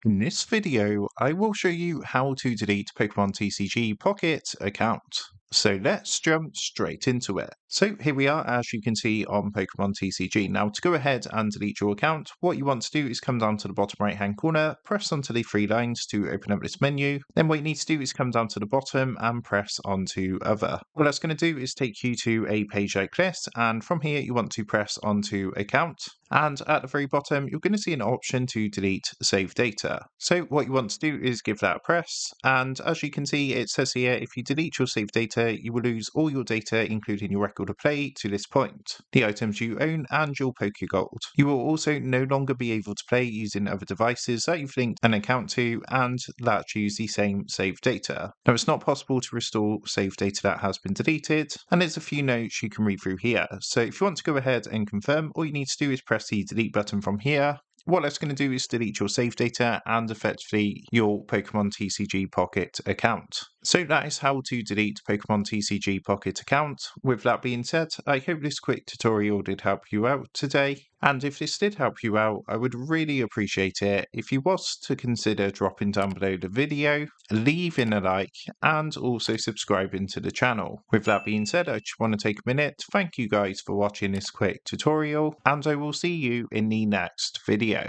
In this video, I will show you how to delete Pokemon TCG Pocket account. So let's jump straight into it. So here we are, as you can see on Pokemon TCG. Now to go ahead and delete your account, what you want to do is come down to the bottom right hand corner, press onto the three lines to open up this menu. Then what you need to do is come down to the bottom and press onto other. What that's going to do is take you to a page like this, and from here you want to press onto account. And at the very bottom, you're going to see an option to delete save data. So what you want to do is give that a press. And as you can see, it says here, if you delete your save data, you will lose all your data, including your record of play to this point, the items you own and your Pokegold. You will also no longer be able to play using other devices that you've linked an account to and that use the same save data. Now it's not possible to restore save data that has been deleted, and there's a few notes you can read through here. So if you want to go ahead and confirm, all you need to do is press the delete button from here. What that's going to do is delete your save data and effectively your Pokemon TCG Pocket account. So that is how to delete Pokemon TCG Pocket account. With that being said, I hope this quick tutorial did help you out today. And if this did help you out, I would really appreciate it if you was to consider dropping down below the video, leaving a like, and also subscribing to the channel. With that being said, I just want to take a minute to thank you guys for watching this quick tutorial, and I will see you in the next video.